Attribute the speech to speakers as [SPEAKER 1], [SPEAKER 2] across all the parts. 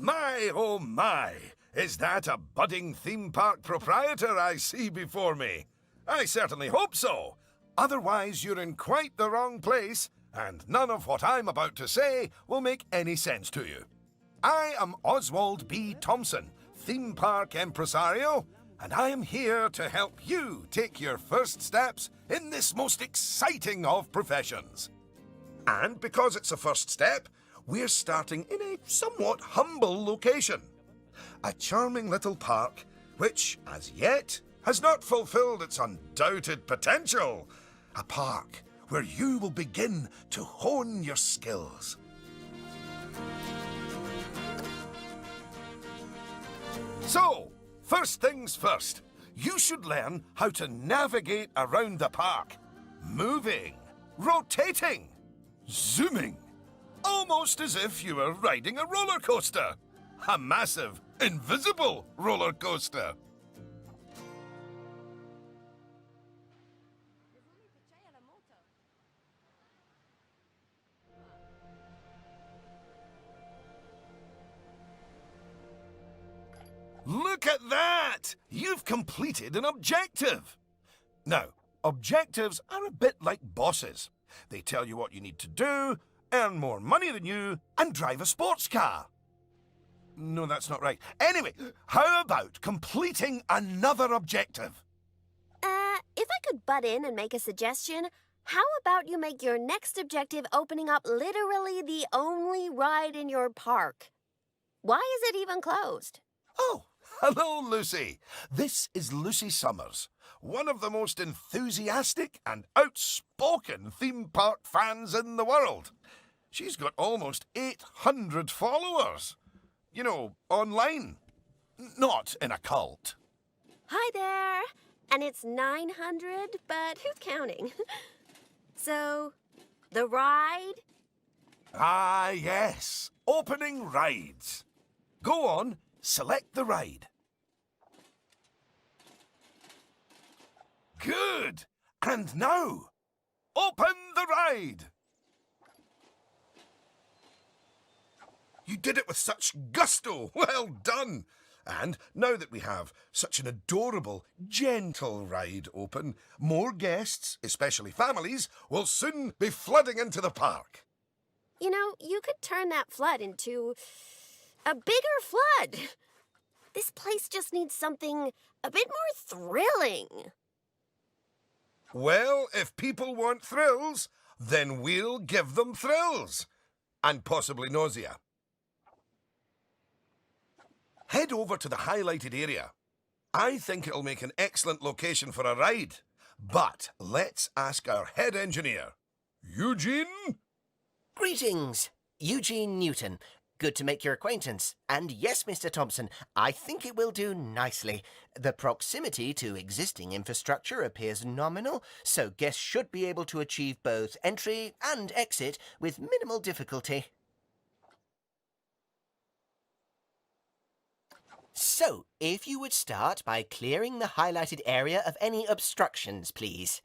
[SPEAKER 1] My, oh my! Is that a budding theme park proprietor I see before me? I certainly hope so. Otherwise, you're in quite the wrong place, and none of what I'm about to say will make any sense to you. I am Oswald B. Thompson, theme park impresario, and I am here to help you take your first steps in this most exciting of professions. And because it's a first step, we're starting in a somewhat humble location. A charming little park, which, as yet, has not fulfilled its undoubted potential. A park where you will begin to hone your skills. So, first things first, you should learn how to navigate around the park. Moving, rotating, zooming. Almost as if you were riding a roller coaster. A massive, invisible roller coaster. Look at that! You've completed an objective. Now, objectives are a bit like bosses. They tell you what you need to do, earn more money than you, and drive a sports car. No, that's not right. Anyway, how about completing another objective?
[SPEAKER 2] If I could butt in and make a suggestion, how about you make your next objective opening up literally the only ride in your park? Why is it even closed?
[SPEAKER 1] Oh, hello, Lucy. This is Lucy Summers, one of the most enthusiastic and outspoken theme park fans in the world. She's got almost 800 followers. You know, online. Not in a cult.
[SPEAKER 2] Hi there. And it's 900, but who's counting? So, the ride?
[SPEAKER 1] Ah, yes. Opening rides. Go on, select the ride. Good. And now, open the ride. You did it with such gusto. Well done. And now that we have such an adorable, gentle ride open, more guests, especially families, will soon be flooding into the park.
[SPEAKER 2] You know, you could turn that flood into a bigger flood. This place just needs something a bit more thrilling.
[SPEAKER 1] Well, if people want thrills, then we'll give them thrills. And possibly nausea. Head over to the highlighted area. I think it'll make an excellent location for a ride. But let's ask our head engineer. Eugene?
[SPEAKER 3] Greetings, Eugene Newton. Good to make your acquaintance. And yes, Mr. Thompson, I think it will do nicely. The proximity to existing infrastructure appears nominal, so guests should be able to achieve both entry and exit with minimal difficulty. So, if you would start by clearing the highlighted area of any obstructions, please.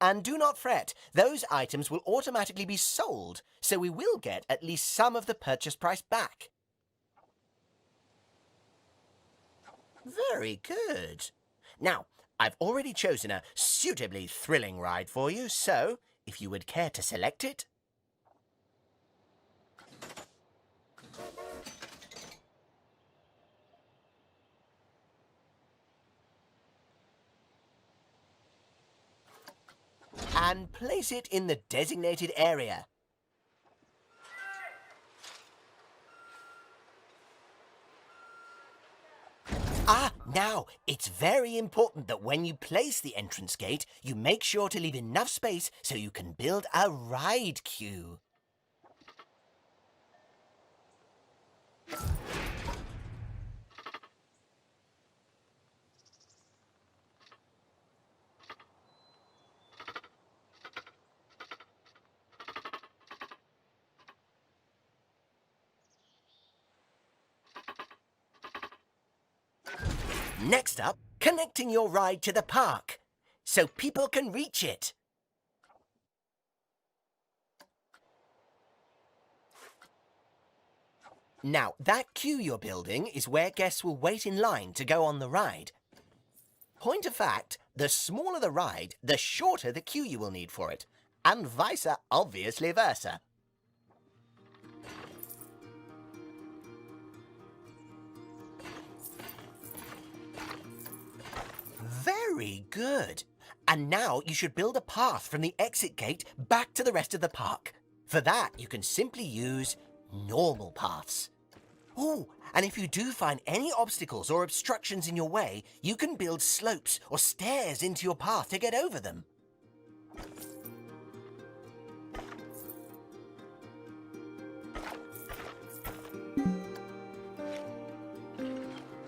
[SPEAKER 3] And do not fret, those items will automatically be sold, so we will get at least some of the purchase price back. Very good. Now, I've already chosen a suitably thrilling ride for you, so if you would care to select it. And place it in the designated area. Now, it's very important that when you place the entrance gate, you make sure to leave enough space so you can build a ride queue. Next up, connecting your ride to the park, so people can reach it. Now, that queue you're building is where guests will wait in line to go on the ride. Point of fact, the smaller the ride, the shorter the queue you will need for it. And obviously versa. Very good. And now you should build a path from the exit gate back to the rest of the park. For that, you can simply use normal paths. Oh, and if you do find any obstacles or obstructions in your way, you can build slopes or stairs into your path to get over them.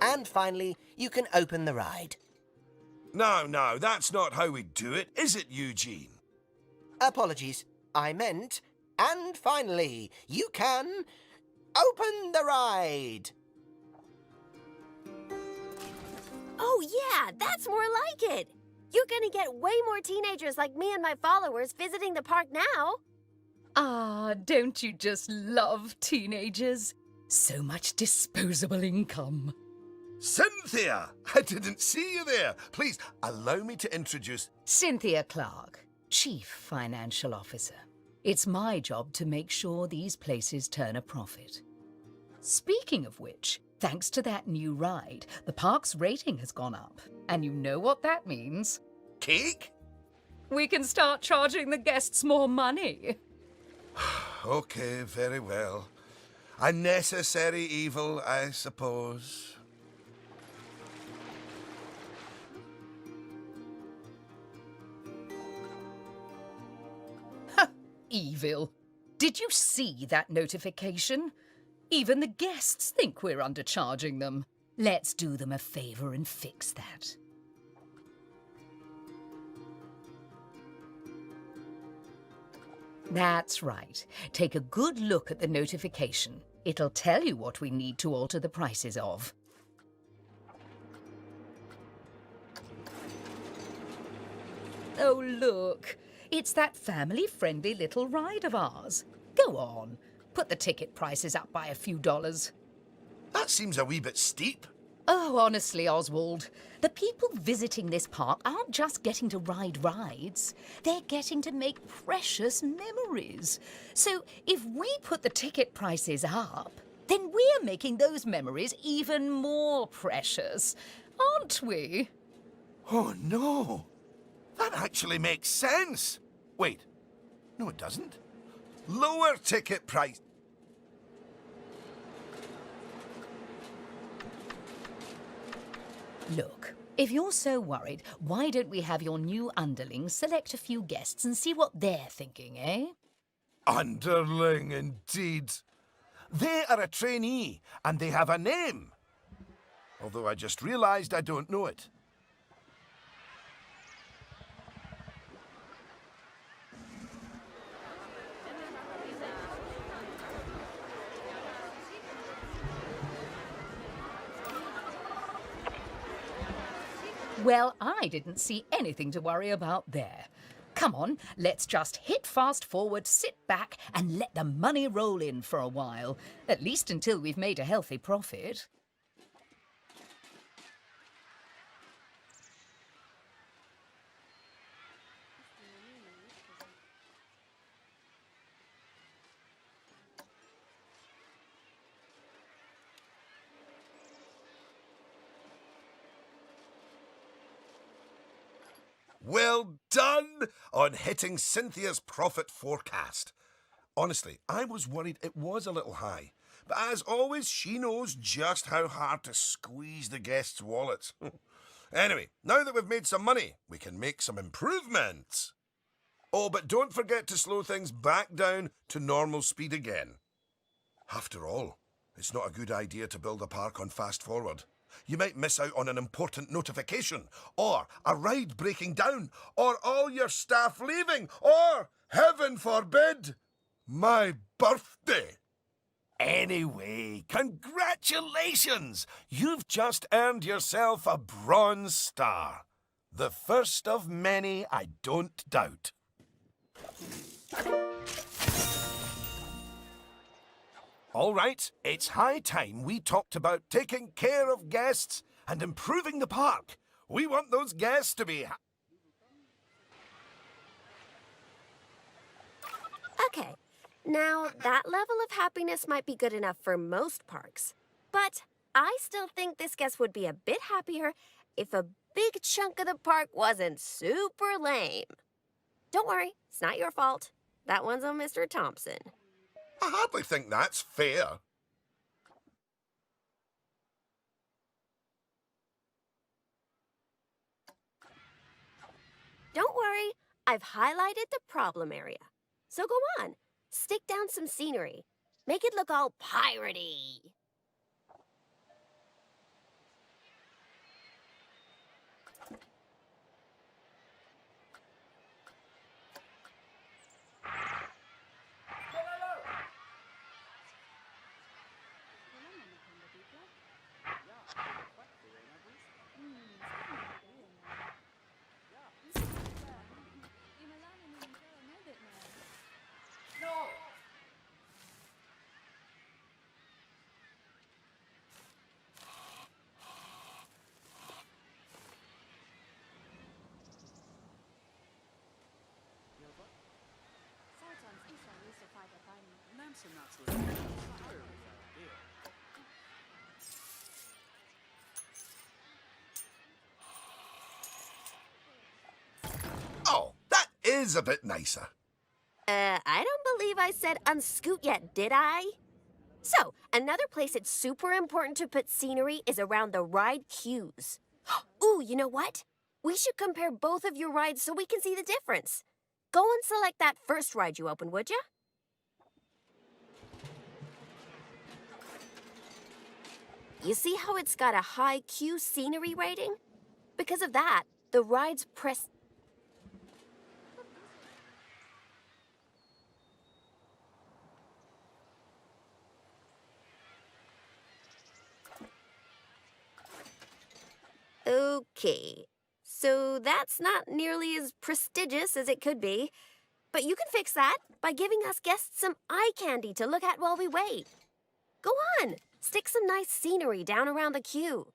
[SPEAKER 3] And finally, you can open the ride.
[SPEAKER 1] No, that's not how we do it, is it, Eugene?
[SPEAKER 3] Apologies, I meant, and finally, you can open the ride.
[SPEAKER 2] Oh, yeah, that's more like it. You're gonna get way more teenagers like me and my followers visiting the park now.
[SPEAKER 4] Ah, don't you just love teenagers? So much disposable income.
[SPEAKER 1] Cynthia! I didn't see you there. Please, allow me to introduce...
[SPEAKER 4] Cynthia Clark, Chief Financial Officer. It's my job to make sure these places turn a profit. Speaking of which, thanks to that new ride, the park's rating has gone up. And you know what that means?
[SPEAKER 1] Cake?
[SPEAKER 4] We can start charging the guests more money.
[SPEAKER 1] Okay, very well. A necessary evil, I suppose.
[SPEAKER 4] Evil. Did you see that notification? Even the guests think we're undercharging them. Let's do them a favor and fix that. That's right. Take a good look at the notification. It'll tell you what we need to alter the prices of. Oh, look. It's that family-friendly little ride of ours. Go on. Put the ticket prices up by a few dollars.
[SPEAKER 1] That seems a wee bit steep.
[SPEAKER 4] Oh, honestly, Oswald, the people visiting this park aren't just getting to ride rides. They're getting to make precious memories. So if we put the ticket prices up, then we're making those memories even more precious, aren't we?
[SPEAKER 1] Oh, no. That actually makes sense. Wait. No, it doesn't. Lower ticket price.
[SPEAKER 4] Look, if you're so worried, why don't we have your new underlings select a few guests and see what they're thinking, eh?
[SPEAKER 1] Underling, indeed. They are a trainee, and they have a name. Although I just realised I don't know it.
[SPEAKER 4] Well, I didn't see anything to worry about there. Come on, let's just hit fast forward, sit back, and let the money roll in for a while. At least until we've made a healthy profit.
[SPEAKER 1] Well done on hitting Cynthia's profit forecast. Honestly, I was worried it was a little high. But as always, she knows just how hard to squeeze the guests' wallets. Anyway, now that we've made some money, we can make some improvements. Oh, but don't forget to slow things back down to normal speed again. After all, it's not a good idea to build a park on fast forward. You might miss out on an important notification, or a ride breaking down, or all your staff leaving, or, heaven forbid, my birthday. Anyway, congratulations! You've just earned yourself a Bronze Star. The first of many, I don't doubt. All right, it's high time we talked about taking care of guests and improving the park. We want those guests to be...
[SPEAKER 2] Okay, now that level of happiness might be good enough for most parks. But I still think this guest would be a bit happier if a big chunk of the park wasn't super lame. Don't worry, it's not your fault. That one's on Mr. Thompson.
[SPEAKER 1] I hardly think that's fair.
[SPEAKER 2] Don't worry, I've highlighted the problem area. So go on, stick down some scenery. Make it look all piratey.
[SPEAKER 1] Oh, that is a bit nicer.
[SPEAKER 2] I don't believe I said unscoot yet, did I? So, another place it's super important to put scenery is around the ride queues. Ooh, you know what? We should compare both of your rides so we can see the difference. Go and select that first ride you opened, would ya? You see how it's got a high queue scenery rating? Because of that, the ride's Okay, so that's not nearly as prestigious as it could be. But you can fix that by giving us guests some eye candy to look at while we wait. Go on, stick some nice scenery down around the queue.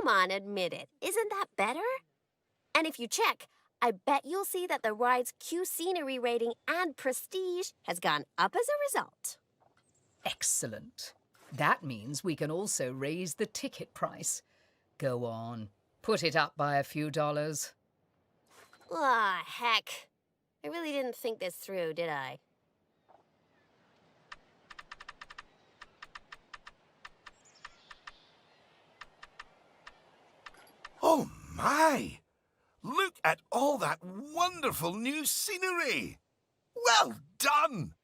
[SPEAKER 2] Come on, admit it. Isn't that better? And if you check, I bet you'll see that the ride's Q scenery rating and prestige has gone up as a result.
[SPEAKER 4] Excellent. That means we can also raise the ticket price. Go on, put it up by a few dollars.
[SPEAKER 2] Ah, heck. I really didn't think this through, did I?
[SPEAKER 1] Oh my! Look at all that wonderful new scenery! Well done!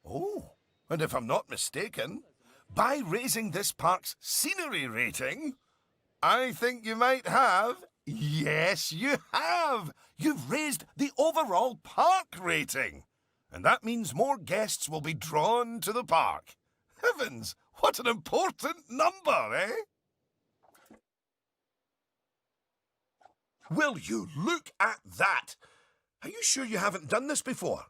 [SPEAKER 1] Oh, and if I'm not mistaken, by raising this park's scenery rating, I think you might have. Yes, you have! You've raised the overall park rating. And that means more guests will be drawn to the park. Heavens, what an important number, eh? Will you look at that? Are you sure you haven't done this before?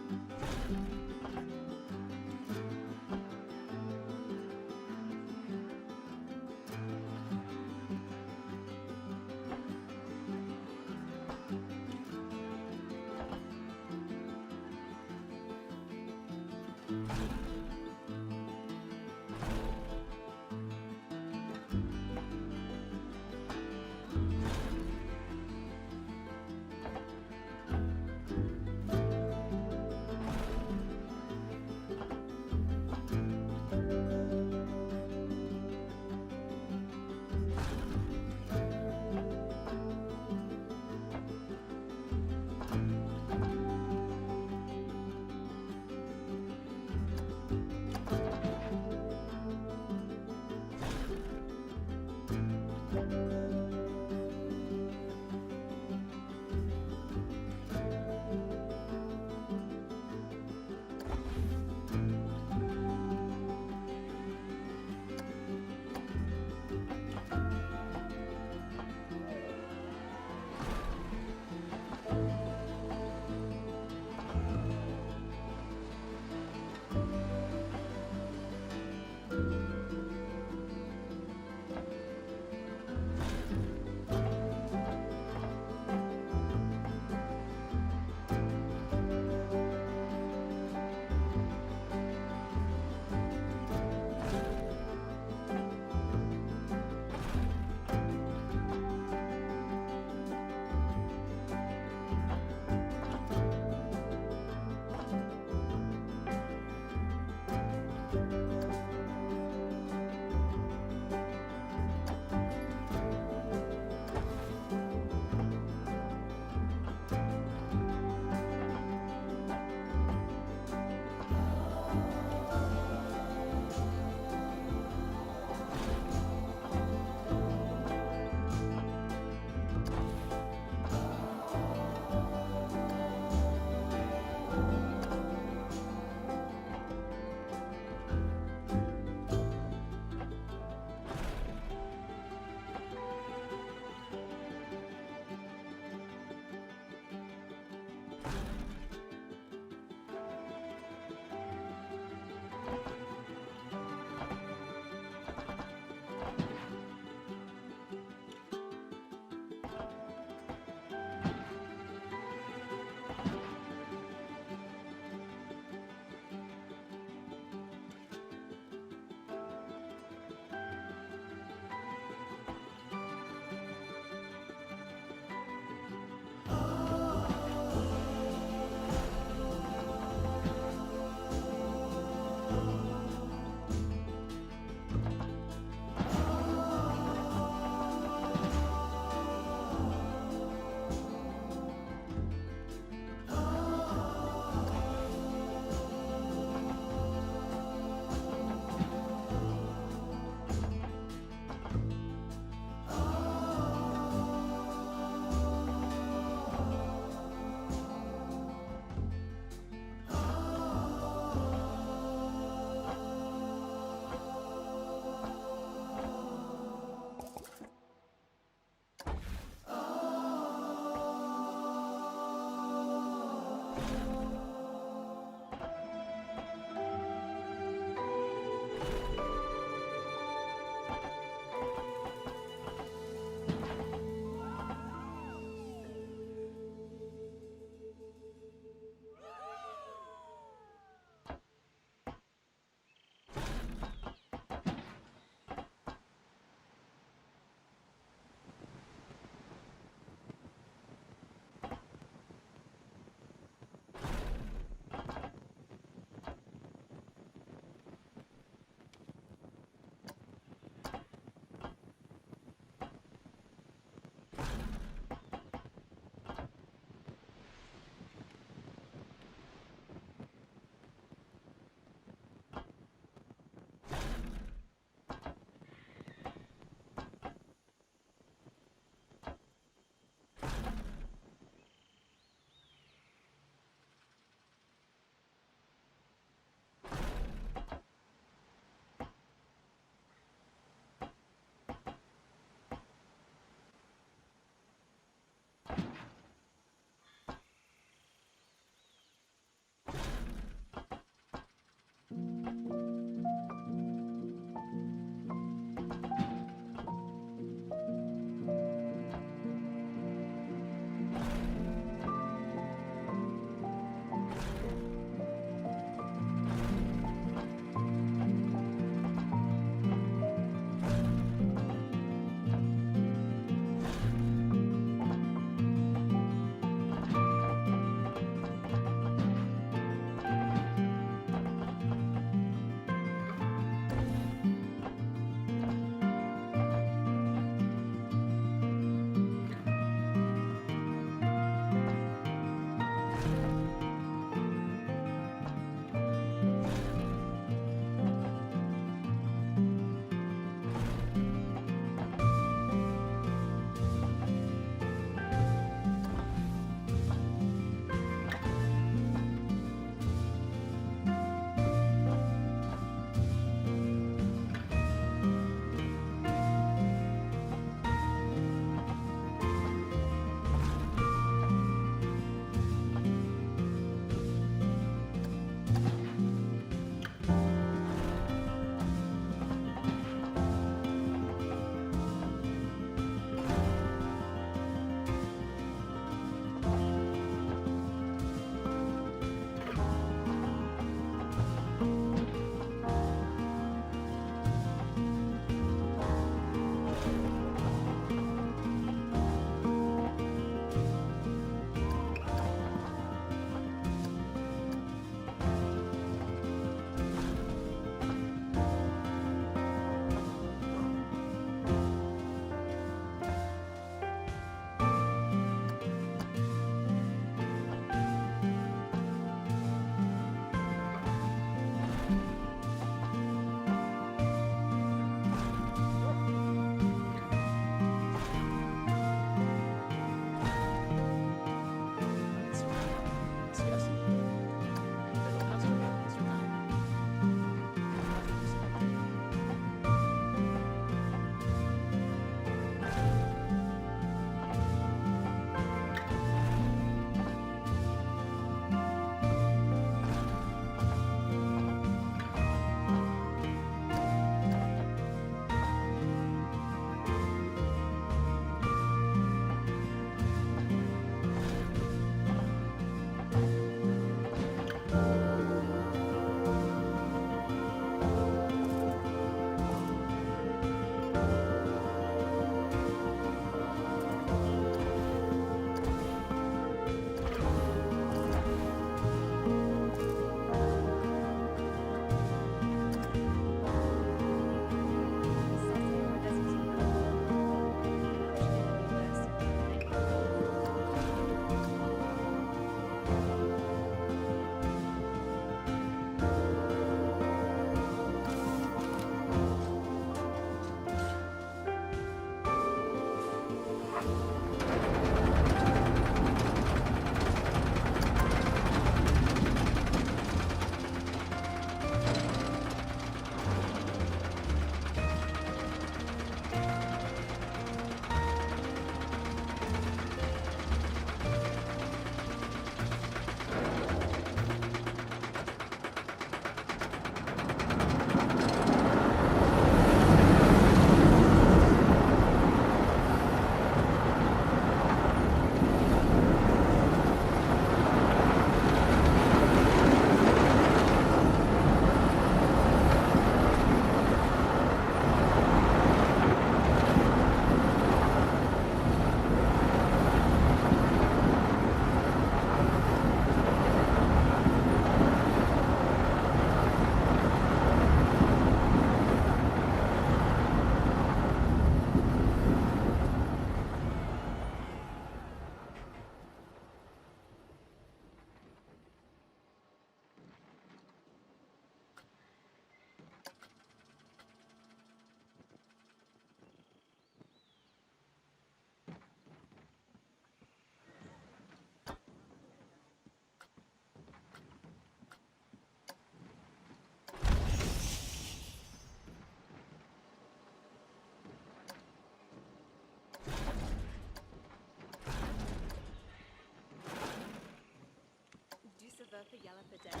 [SPEAKER 5] Yelpa Yelpa Day.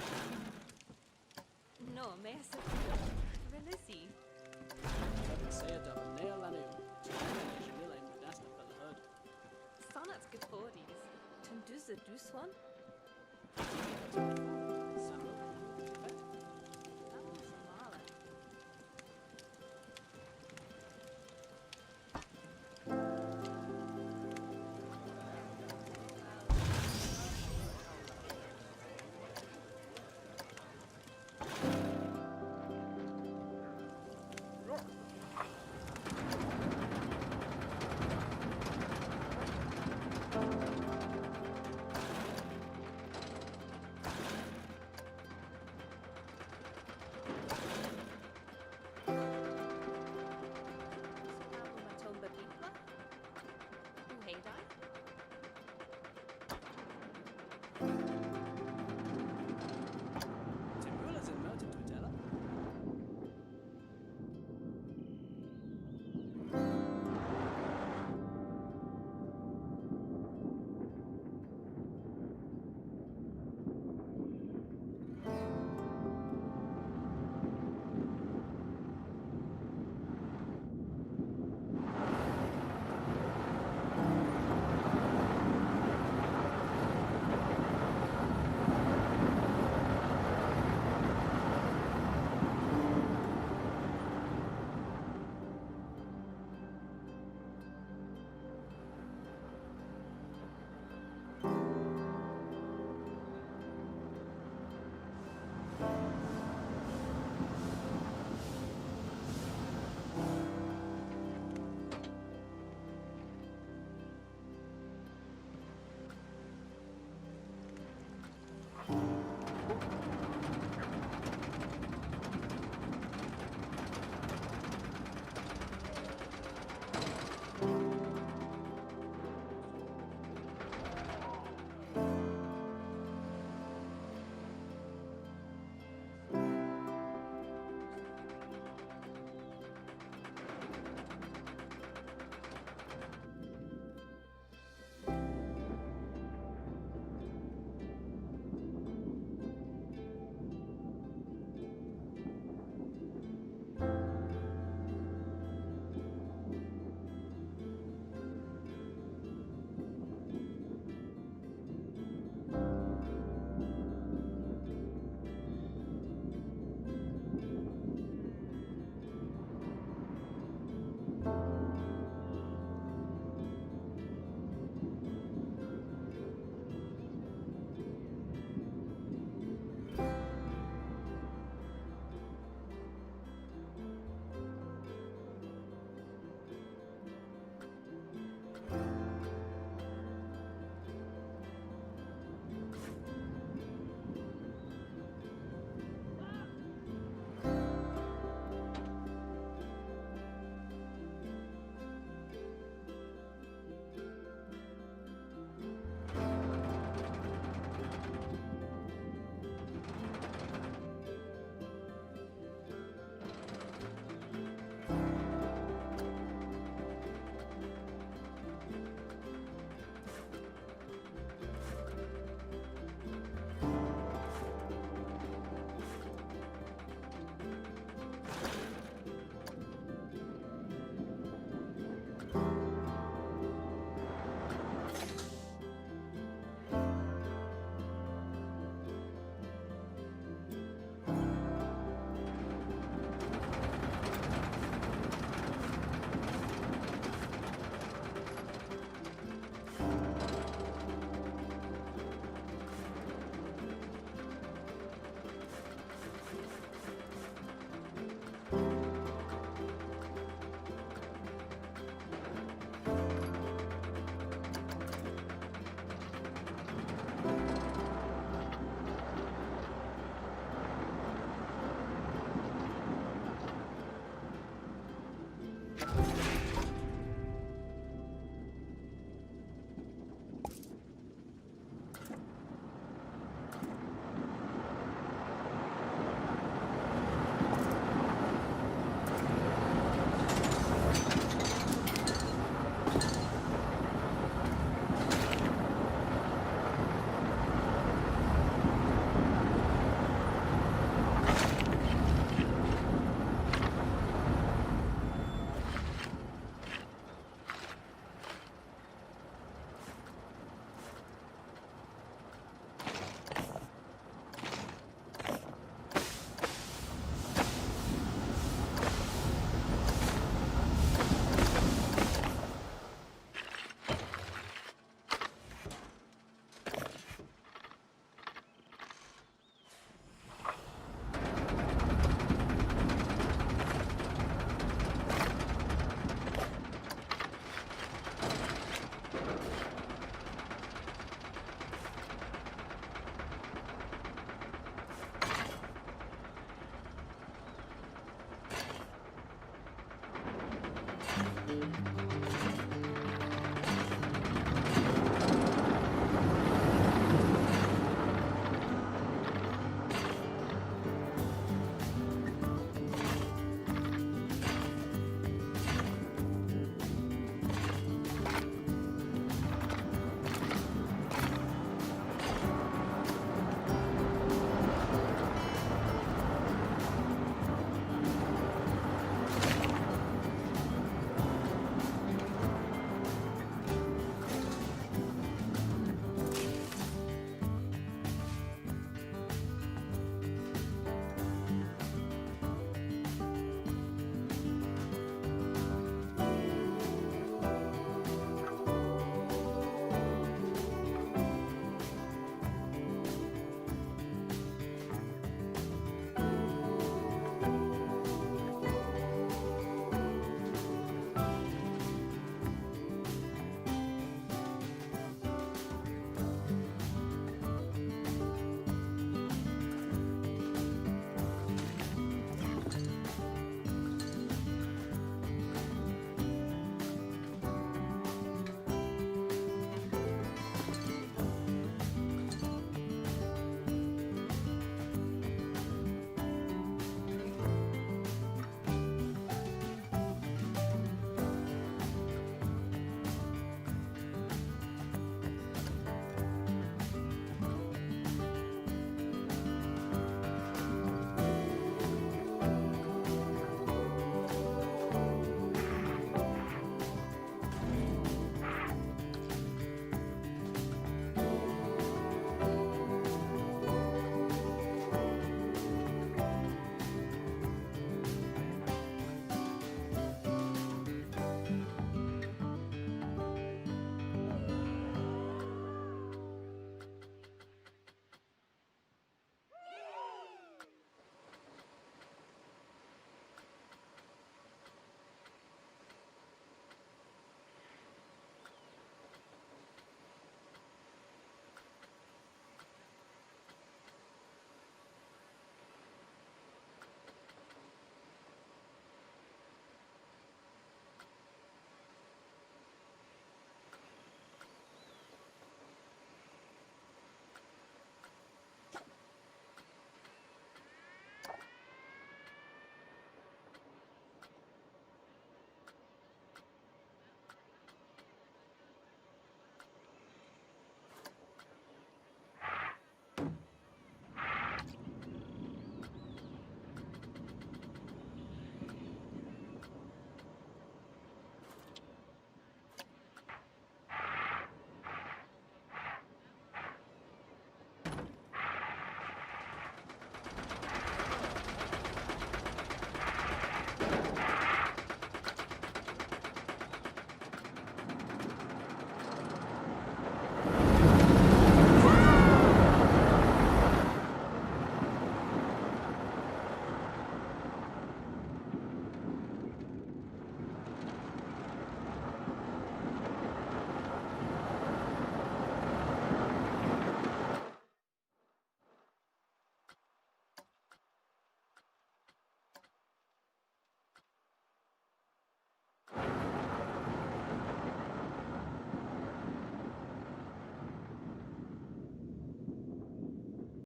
[SPEAKER 5] No, me sa Relisi.
[SPEAKER 6] Säger det ner la nu. Jag vill inte nästan för hörd.
[SPEAKER 5] Sanats Gepodis. Tunduza Duswan.